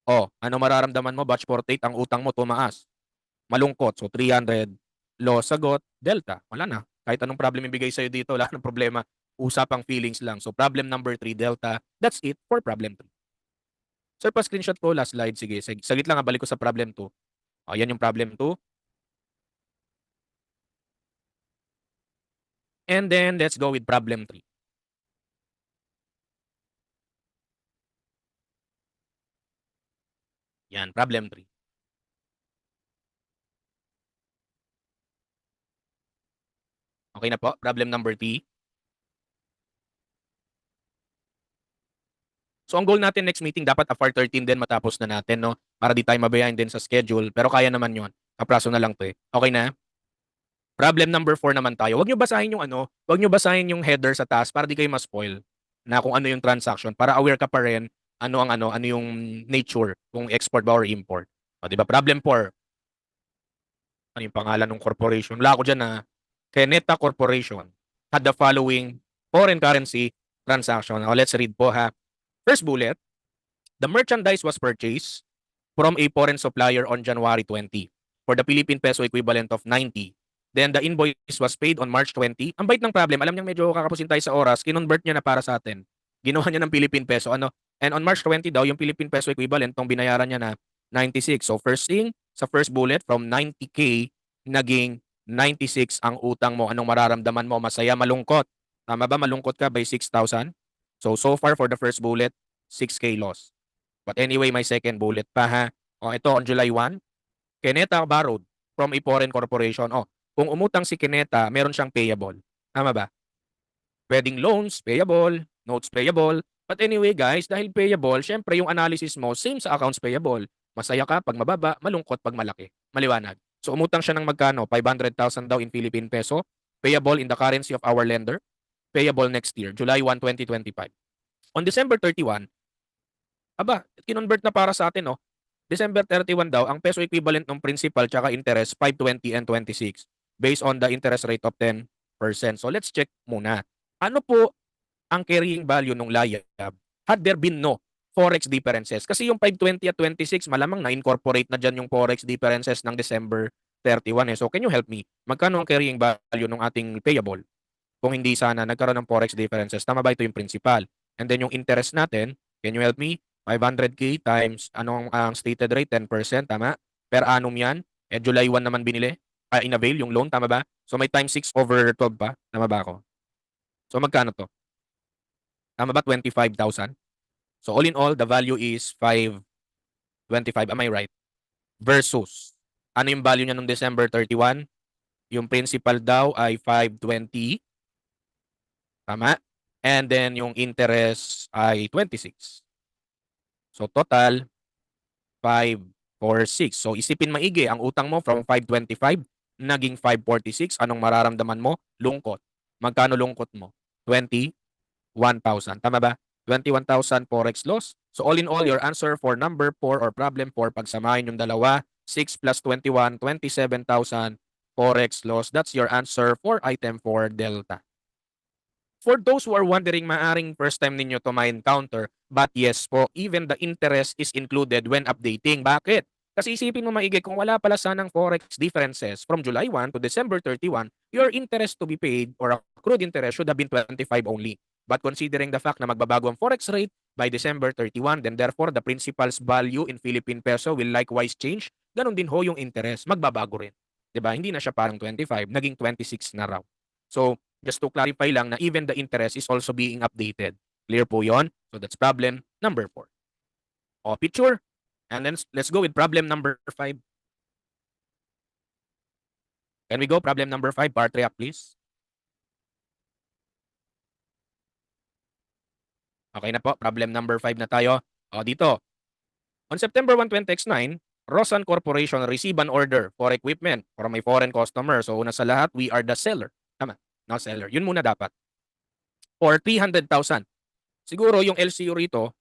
O, ano mararamdaman mo? Batch 48, ang utang mo tumaas. Malungkot. So, 300. Loss, sagot, delta. Wala na. Kahit anong problem ibigay sa'yo dito, wala nang problema. Usapang feelings lang. So, problem number 3, delta. That's it for problem 3. Sir, pa-screenshot ko. Last slide. Sige, saglit lang. Balik ko sa problem 2. O, yan yung problem 2. And then, let's go with problem 3. Yan, problem 3. Okay na po? Problem number 3. So, ang goal natin next meeting, dapat FR 13 din matapos na natin, no? Para di tayo mabayain din sa schedule. Pero kaya naman yon. Kapraso na lang to eh. Okay na? Problem number 4 naman tayo. Huwag nyo basahin yung huwag nyo basahin yung header sa taas para di kayo ma-spoil na kung ano yung transaction. Para aware ka pa rin ano yung nature, kung export ba or import. O, di ba? Problem 4. Ano yung pangalan ng corporation? Wala ako dyan na Keneta Corporation had the following foreign currency transaction. O, let's read po ha. First bullet, the merchandise was purchased from a foreign supplier on January 20 for the Philippine peso equivalent of 90. Then the invoice was paid on March 20. Ang bait ng problem, alam niya medyo kakapusin tayo sa oras, kinonvert niya na para sa atin. Ginawa niya ng Philippine peso. And on March 20 daw, yung Philippine peso equivalent, tong binayaran niya na 96. So first thing, sa first bullet, from 90K, naging 96 ang utang mo. Anong mararamdaman mo? Masaya, malungkot. Tama ba? Malungkot ka by 6,000? So far for the first bullet, 6K loss. But anyway, my second bullet pa ha. O, ito on July 1, Keneta borrowed from a foreign corporation. O, kung umutang si Keneta, meron siyang payable. Tama ba? Pwedeng loans, payable, notes payable. But anyway guys, dahil payable, syempre yung analysis mo, same sa accounts payable. Masaya ka pag mababa, malungkot pag malaki. Maliwanag. So umutang siya ng magkano? 500,000 daw in Philippine peso. Payable in the currency of our lender. Payable next year, July 1, 2025. On December 31, kinonvert na para sa atin, no? December 31 daw, ang peso equivalent ng principal tsaka interest, 520 and 26 based on the interest rate of 10%. So let's check muna. Ano po ang carrying value ng layab had there been no forex differences? Kasi yung 520 at 26, malamang na-incorporate na dyan yung forex differences ng December 31 eh. So can you help me? Magkano ang carrying value ng ating payable? Kung hindi sana nagkaroon ng forex differences, tama ba ito yung principal? And then yung interest natin, can you help me? 500K times anong ang stated rate? 10%, tama? Per annum yan. July 1 naman binili. In-avail yung loan, tama ba? So may times 6 over 12 pa. Tama ba ako? So magkano to? Tama ba? 25,000. So all in all, the value is 525. Am I right? versus ano yung value niya nung December 31? Yung principal daw ay 520. Tama? And then yung interest ay 26. So total 546. So isipin maigi, ang utang mo from 525 naging 546. Anong mararamdaman mo? Lungkot. Magkano lungkot mo? 21,000. Tama ba? 21,000 forex loss. So all in all, your answer for number 4 or problem 4, pagsamahin yung dalawa, 6 plus 21, 27,000 forex loss. That's your answer for item 4, Delta. For those who are wondering, maaring first time ninyo to ma-encounter, but yes po, even the interest is included when updating. Bakit? Kasi isipin mo maigi, kung wala pala sanang forex differences from July 1 to December 31, your interest to be paid or accrued interest should have been 25 only. But considering the fact na magbabago ang forex rate by December 31, then therefore the principal's value in Philippine peso will likewise change. Ganon din ho yung interest, magbabago rin. 'Di ba? Hindi na siya parang 25, naging 26 na raw. So, just to clarify lang na even the interest is also being updated. Clear po yon? So that's problem number 4. O, picture. And then let's go with problem number 5. Can we go problem number 5? Part react, please. Okay na po. Problem number 5 na tayo. O, dito. On September 1, 2009, Rosan Corporation received an order for equipment from a foreign customer. So, una sa lahat, we are the seller. Tama. No seller. Yun muna dapat. For 300,000. Siguro yung LCU rito,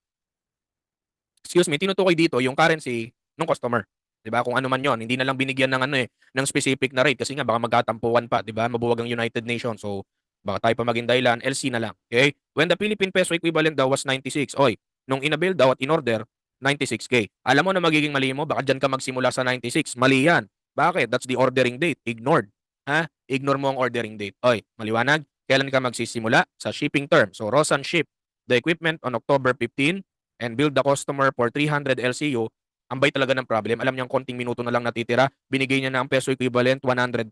tinutukoy dito yung currency ng customer. 'Di ba? Kung ano man 'yon, hindi na lang binigyan ng ano ng specific na rate kasi nga baka magkatampuan pa, 'di ba? Mabuwag ang United Nations. So baka tayo pa maging dahilan, LC na lang. Okay? When the Philippine peso equivalent daw was 96. Oy, nung inabil daw at in-order 96K. Alam mo na magiging mali mo, baka diyan ka magsimula sa 96. Mali 'yan. Bakit? That's the ordering date. Ignored. Ha? Ignore mo ang ordering date. Oy, maliwanag? Kailan ka magsisimula? Sa shipping term. So Rosan ship the equipment on October 15 and build the customer for 300 LCU, ambay talaga ng problem. Alam niyang konting minuto na lang natitira, binigay niya na ang peso equivalent 100,000.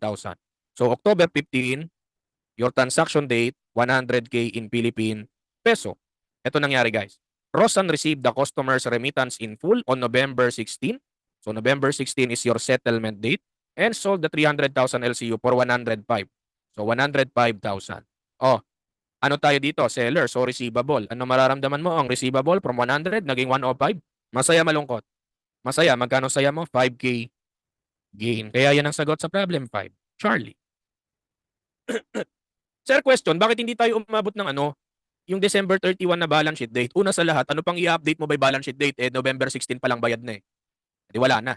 So October 15, your transaction date 100K in Philippine peso. Ito nangyari guys. Rosan received the customer's remittance in full on November 16. So November 16 is your settlement date and sold the 300,000 LCU for 105. So 105,000. Oh, ano tayo dito? Seller. So receivable. Ano mararamdaman mo? Ang receivable from 100 naging 105. Masaya, malungkot? Masaya. Magkano saya mo? 5K gain. Kaya yan ang sagot sa problem 5. Charlie. Sir, question, bakit hindi tayo umabot ng yung December 31 na balance sheet date? Una sa lahat, ano pang i-update mo by balance sheet date? November 16 pa lang bayad na eh. Di wala na.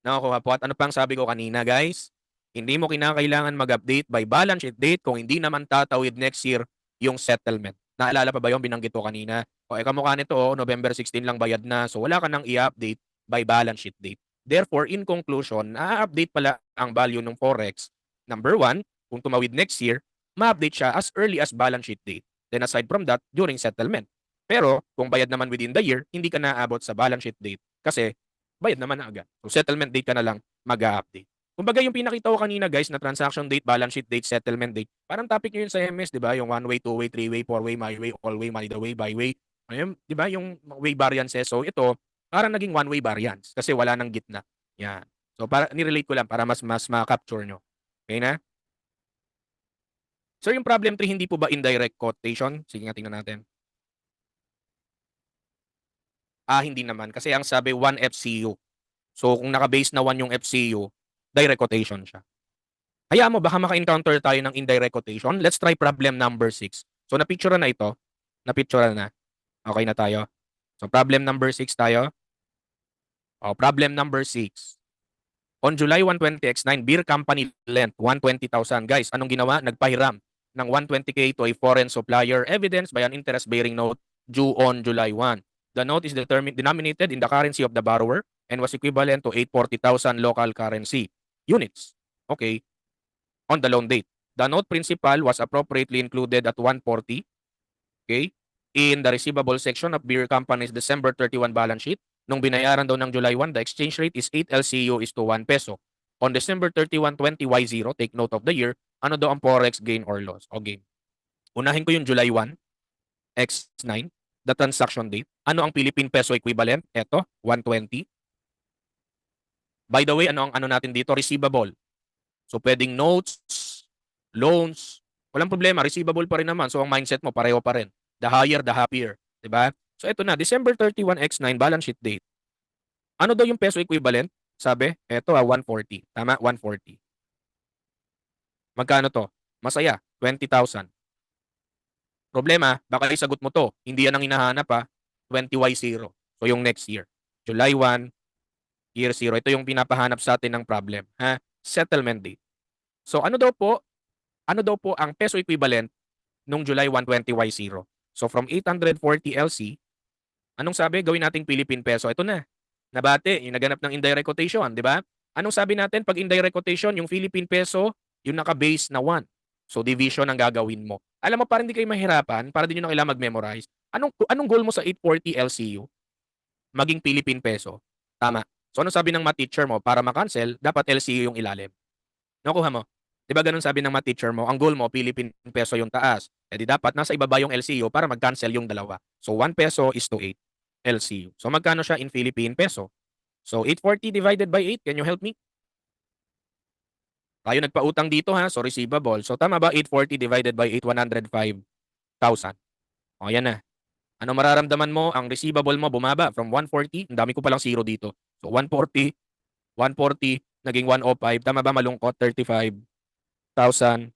Nakakuha po. At ano pang sabi ko kanina, guys? Hindi mo kinakailangan mag-update by balance sheet date kung hindi naman tatawid next year yung settlement. Naalala pa ba yung binanggit ko kanina? O kamukha nito, November 16 lang bayad na. So wala ka nang i-update by balance sheet date. Therefore, in conclusion, na-update pala ang value ng Forex. Number 1, kung tumawid next year, ma-update siya as early as balance sheet date. Then aside from that, during settlement. Pero kung bayad naman within the year, hindi ka naaabot sa balance sheet date kasi bayad naman na agad. So settlement date ka na lang mag-update. Kumbaga yung pinakita ko kanina guys na transaction date, balance sheet date, settlement date, parang topic nyo yun sa MS, di ba? Yung one way, two way, three way, four way, my way, all way, my the way, by way. Ayun, di ba? Yung way variances. So ito, parang naging one way variance kasi wala nang gitna. Yan. So para ni-relate ko lang para mas ma-capture nyo. Okay na? Sir, yung problem 3 hindi po ba indirect quotation? Sige nga, tingnan natin. Hindi naman. Kasi ang sabi 1 FCU. So kung naka-base na 1 yung FCU, direct quotation siya. Hayaan mo, baka maka-encounter tayo ng indirect quotation. Let's try problem number 6. So na-picture na ito. Na-picture na. Okay na tayo. So problem number 6 tayo. Problem number 6. On July 1, 20X9, beer company lent 120,000. Guys, anong ginawa? Nagpahiram ng 120K to a foreign supplier evidenced by an interest-bearing note due on July 1. The note is denominated in the currency of the borrower and was equivalent to 840,000 local currency units. Okay. On the loan date. The note principal was appropriately included at 140. Okay. In the receivable section of beer company's December 31 balance sheet. Nung binayaran daw ng July 1, the exchange rate is 8 LCU is to 1 peso. On December 31, 20Y0, take note of the year, ano daw ang forex gain or loss? O gain. Unahin ko yung July 1, X9, the transaction date. Ano ang Philippine peso equivalent? Ito, 120. By the way, ano ang ano natin dito? Receivable. So, pwedeng notes, loans, walang problema, receivable pa rin naman. So, ang mindset mo, pareho pa rin. The higher, the happier. Diba? So, ito na, December 31, X9, balance sheet date. Ano daw yung peso equivalent? Sabi, eto 140. Tama, 140. Magkano to? Masaya, 20,000. Problema, baka isagot mo to. Hindi yan ang hinahanap ha. 20Y0. So, yung next year. July 1, year 0. Ito yung pinapahanap sa atin ng problem. Ha? Settlement date. So, ano daw po ang peso equivalent nung July 1, 20Y0? So, from 840 LC, anong sabi? Gawin nating Philippine peso. Ito na. Nabate, yung naganap ng indirect quotation, di ba? Anong sabi natin pag indirect quotation, yung Philippine peso, yung naka-base na 1. So, division ang gagawin mo. Alam mo, para hindi kayo mahirapan, para din nyo na kailangan mag-memorize, anong goal mo sa 840 LCU? Maging Philippine peso. Tama. So, anong sabi ng math teacher mo? Para ma-cancel, dapat LCU yung ilalim. Nakuha mo? Di ba ganun sabi ng math teacher mo? Ang goal mo, Philippine peso yung taas. E di dapat nasa ibaba yung LCU para mag-cancel yung dalawa. So, 1 peso is to 8 LCU. So, magkano siya in Philippine peso? So, 840 divided by 8. Can you help me? Tayo nagpautang dito ha. So, receivable. So, tama ba? 840 divided by 8, 105,000. O, yan na. Ano mararamdaman mo? Ang receivable mo bumaba from 140. Ang dami ko palang zero dito. So, 140, 140, naging 105. Tama ba? Malungkot, 35,000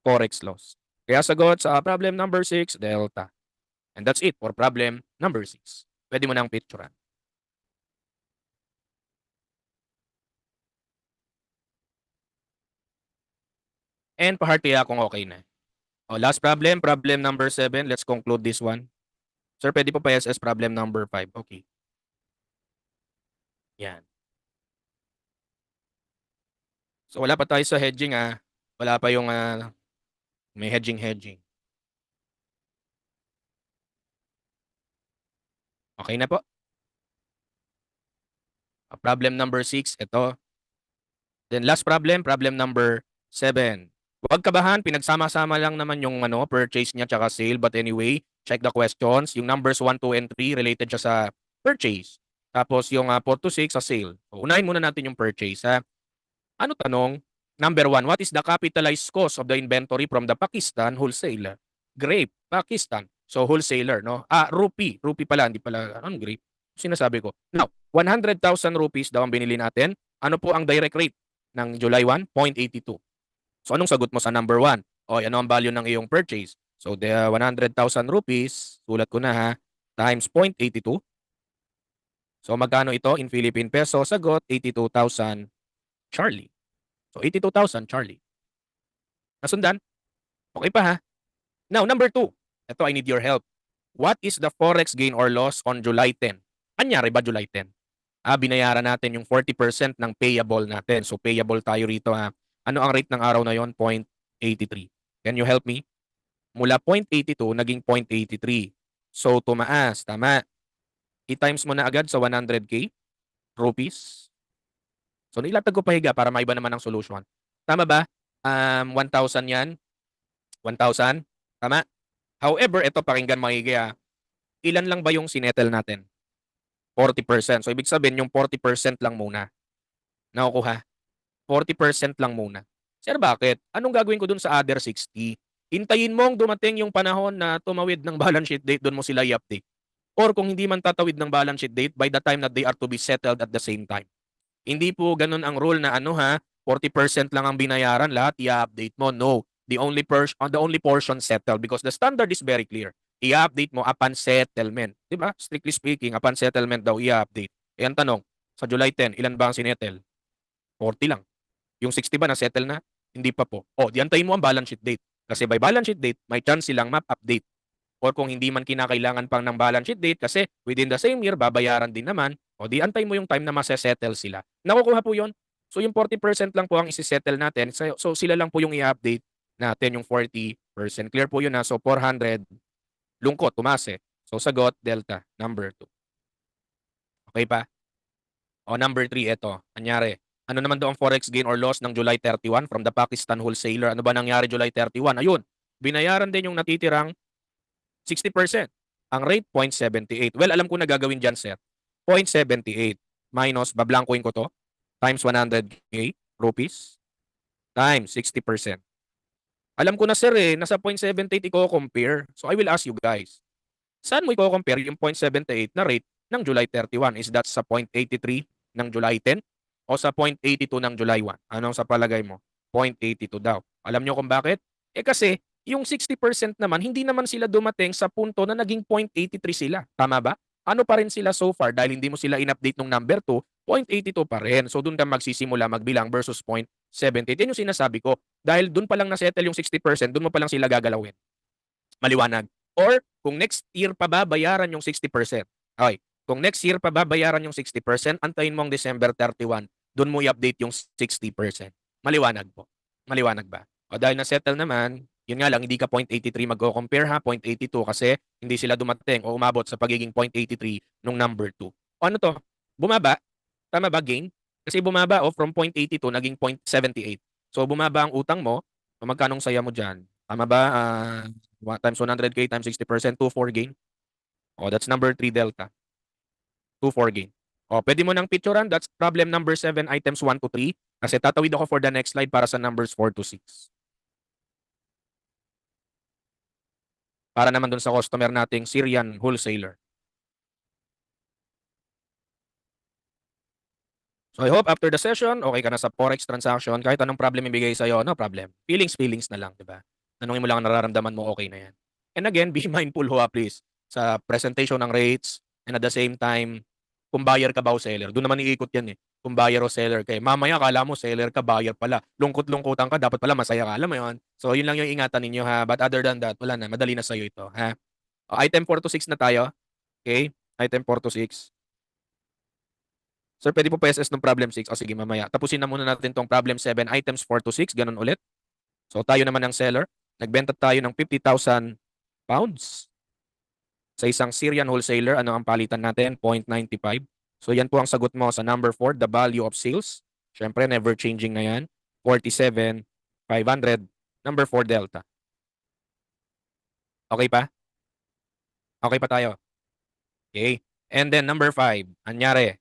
forex loss. Kaya sagot sa problem number 6, delta. And that's it for problem number 6. Pwede mo nang picturean. And pahartiya kung okay na. O, last problem, problem number 7. Let's conclude this one. Sir, pwede po pa SS problem number 5. Okay. Yan. So, wala pa tayo sa hedging ah. Wala pa yung may hedging. Okay na po. Problem number 6, ito. Then last problem, problem number 7. Huwag kabahan, pinagsama-sama lang naman yung purchase niya tsaka sale. But anyway, check the questions. Yung numbers 1, 2, and 3 related siya sa purchase. Tapos yung 4 to 6 sa sale. So, unahin muna natin yung purchase. Ha? Ano tanong? Number 1, what is the capitalized cost of the inventory from the Pakistan wholesaler? Grape, Pakistan. So wholesaler, no? Rupee. Rupee pala, hindi pala, anong grape? Sinasabi ko. Now, 100,000 rupees daw ang binili natin. Ano po ang direct rate ng July 1? 0.82. So anong sagot mo sa number 1? O ano ang value ng iyong purchase? So the 100,000 rupees, sulat ko na ha, times 0.82. So magkano ito in Philippine peso? Sagot, 82,000 Charlie. So 82,000 Charlie. Nasundan? Okay pa ha? Now, number 2. Ito, I need your help. What is the forex gain or loss on July 10? Anyari ba July 10? Binayaran natin yung 40% ng payable natin. So payable tayo rito ha. Ano ang rate ng araw na yon? 0.83. Can you help me? Mula 0.82 naging 0.83. So tumaas, tama. I-times mo na agad sa 100k rupees. So nilatag ko pahiga para maiba naman ang solution. Tama ba? 1,000 yan. 1,000. Tama? However, ito pakinggan maigi ha. Ilan lang ba yung sinettle natin? 40%. So ibig sabihin yung 40% lang muna. Nakukuha? 40% lang muna. Sir, bakit? Anong gagawin ko dun sa other 60? Hintayin mong dumating yung panahon na tumawid ng balance sheet date, doon mo sila i-update. Or kung hindi man tatawid ng balance sheet date, by the time that they are to be settled at the same time. Hindi po ganun ang rule na 40% lang ang binayaran, lahat i-update mo. No. The only portion settled because the standard is very clear. I-update mo upon settlement. Diba? Strictly speaking, upon settlement daw i-update. E ang tanong, sa July 10, ilan ba ang sinettle? 40 lang. Yung 60 ba na-settle na? Hindi pa po. Di antayin mo ang balance sheet date. Kasi by balance sheet date, may chance silang map-update. Or kung hindi man kinakailangan pang ng balance sheet date kasi within the same year, babayaran din naman, di antay mo yung time na masesettle sila. Nakukuha po yun. So yung 40% lang po ang isi-settle natin. So sila lang po yung i-update natin yung 40%. Clear po yun na. So 400, lungkot, tumase. So sagot, delta, number 2. Okay pa? Number 3, ito. Anyari? Ano naman daw ang forex gain or loss ng July 31 from the Pakistan wholesaler? Ano ba nangyari July 31? Ayun, binayaran din yung natitirang 60%. Ang rate, 0.78. Well, alam ko na gagawin dyan, sir. 0.78 minus, bablangkuin ko to, times 100K rupees times 60%. Alam ko na sir nasa 0.78 i-compare. So I will ask you guys, saan mo i-compare yung 0.78 na rate ng July 31? Is that sa 0.83 ng July 10 o sa 0.82 ng July 1? Anong sa palagay mo? 0.82 daw. Alam nyo kung bakit? Kasi yung 60% naman, hindi naman sila dumating sa punto na naging 0.83 sila. Tama ba? Ano pa rin sila so far dahil hindi mo sila in-update nung number 2, 0.82 pa rin. So doon ka magsisimula magbilang versus 0.78. Yan yung sinasabi ko. Dahil doon pa lang na-settle yung 60%, doon mo pa lang sila gagalawin. Maliwanag. Or kung next year pa babayaran yung 60%. Okay. Kung next year pa babayaran yung 60%, antayin mo ang December 31, doon mo i-update yung 60%. Maliwanag po. Maliwanag ba? O dahil na-settle naman, yun nga lang, hindi ka 0.83 magko-compare ha, 0.82 kasi hindi sila dumating o umabot sa pagiging 0.83 nung number 2. O ano to? Bumaba? Tama ba, gain? Kasi bumaba from 0.82 naging 0.78. So bumaba ang utang mo, magkanong saya mo dyan? Tama ba? Times 100K times 60%, 2.4 gain. Oh, that's number 3 delta. 2.4 gain. Oh, pwede mo nang picturean. That's problem number 7, items 1 to 3. Kasi tatawid ako for the next slide para sa numbers 4 to 6. Para naman dun sa customer nating Syrian wholesaler. So I hope after the session, okay ka na sa forex transaction. Kahit anong problem ibigay sa'yo, no problem. Feelings na lang, di ba? Tanungin mo lang ang nararamdaman mo, okay na yan. And again, be mindful ho, please, sa presentation ng rates and at the same time, kung buyer ka ba o seller. Doon naman iikot yan eh. Kung buyer o seller ka. Mamaya kala mo seller ka, buyer pala. Lungkot-lungkutan ka, dapat pala masaya ka. Alam mo yun? So yun lang yung ingatan ninyo ha. But other than that, wala na. Madali na sa'yo ito ha. Item 4 to 6 na tayo. Okay? Item 4 to 6. Sir, pwede po PSS ng problem 6. O sige, mamaya. Tapusin na muna natin tong problem 7, items 4 to 6. Ganun ulit. So tayo naman ang seller. Nagbenta tayo ng 50,000 pounds sa isang Syrian wholesaler. Ano ang palitan natin? 0.95. So yan po ang sagot mo sa number 4, the value of sales. Siyempre, never changing na yan. 47,500. Number 4, delta. Okay pa? Okay pa tayo? Okay. And then number 5, anyari?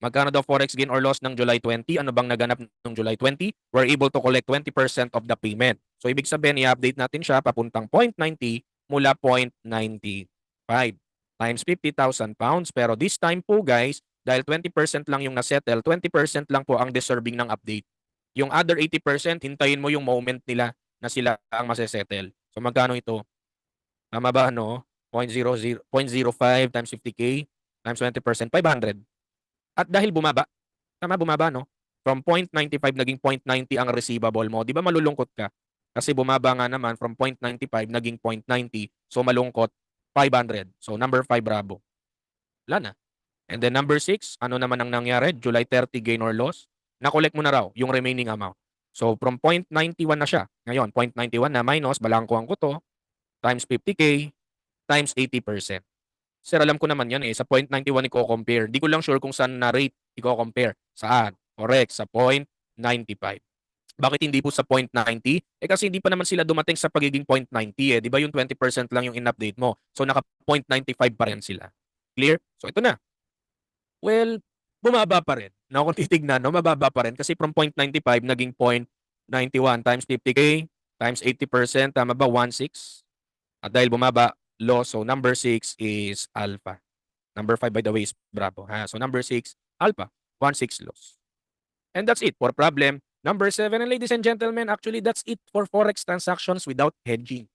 Magkano daw forex gain or loss ng July 20? Ano bang naganap ng July 20? We're able to collect 20% of the payment. So ibig sabihin, i-update natin siya papuntang 0.90 mula 0.95 times 50,000 pounds. Pero this time po guys, dahil 20% lang yung nasettle, 20% lang po ang deserving ng update. Yung other 80%, hintayin mo yung moment nila na sila ang masesettle. So magkano ito? Tama ba ano? 0.05 times 50K times 20%, 500. At dahil bumaba, tama bumaba no? From 0.95 naging 0.90 ang receivable mo. Di ba malulungkot ka? Kasi bumaba nga naman from 0.95 naging 0.90. So malungkot, 500. So number 5, bravo. Wala na. And then number 6, ano naman ang nangyari? July 30 gain or loss? Na-collect mo na raw yung remaining amount. So from 0.91 na siya. Ngayon, 0.91 na minus, balangkuhan ko to, times 50K, times 80%. Sir, alam ko naman yan sa 0.91 i-compare. Di ko lang sure kung saan na rate i-compare. Saan? Correct, sa 0.95. Bakit hindi po sa 0.90? Kasi hindi pa naman sila dumating sa pagiging 0.90 Di ba yung 20% lang yung in-update mo? So naka 0.95 pa rin sila. Clear? So ito na. Well, bumaba pa rin. Na kung titignan, no, mababa pa rin kasi from 0.95 naging 0.91 times 50K times 80%, tama ba? 1.6. At dahil bumaba, loss. So number 6 is alpha. Number 5 by the way is bravo. Ha? So number 6, alpha. 1.6 loss. And that's it for problem number 7. And ladies and gentlemen, actually that's it for forex transactions without hedging.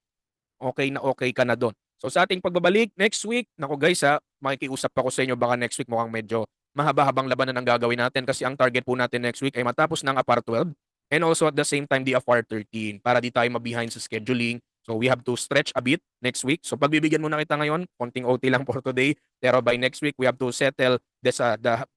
Okay ka na doon. So sa ating pagbabalik next week, nako guys makikiusap ako sa inyo baka next week mukhang medyo mahaba-habang labanan ang gagawin natin kasi ang target po natin next week ay matapos ng APAR 12 and also at the same time the AFAR 13 para di tayo mabihind sa scheduling. So we have to stretch a bit next week. So pagbibigyan muna kita ngayon, konting OT lang for today. Pero by next week, we have to settle the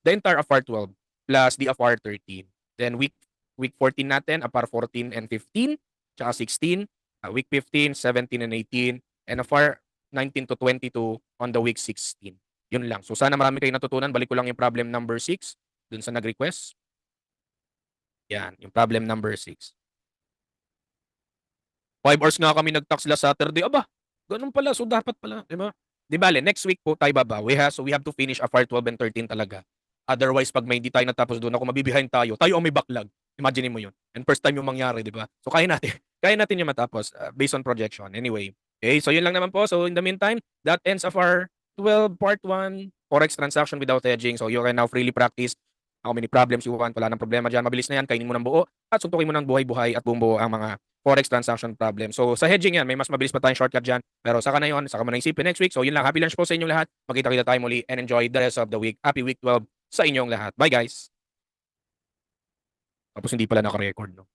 entire AFAR 12 plus the AFAR 13. Then week 14 natin, AFAR 14 and 15, tsaka 16, week 15, 17 and 18, and AFAR 19 to 22 on the week 16. Yun lang. So sana marami kayong natutunan. Balik ko lang yung problem number 6 dun sa nag-request. Yan, yung problem number 6. 5 hours nga kami nag-tax last Saturday. Aba, ganun pala. So dapat pala, di ba? Di bale, next week po tayo babawi ha. So we have to finish AFAR 12 and 13 talaga. Otherwise, pag may hindi tayo natapos doon, ako mabibehind tayo ang may backlog. Imagine mo yun. And first time yung mangyari, di ba? So, kaya natin. Kaya natin yung matapos based on projection. Anyway. Okay, so yun lang naman po. So, in the meantime, that ends of our 12 part 1 Forex transaction without hedging. So, you can now freely practice. How many problems you want. Wala nang problema dyan. Mabilis na yan. Kainin mo ng buo. At suntukin mo ng buhay-buhay at buong buo ang mga Forex transaction problem. So, sa hedging yan, may mas mabilis pa tayong shortcut dyan. Pero saka na yun, saka mo na isipin next week. So, yun lang. Happy lunch po sa inyong lahat. Magkita-kita tayo muli and enjoy the rest of the week. Happy week 12 sa inyong lahat. Bye guys! Tapos hindi pala naka-record, no?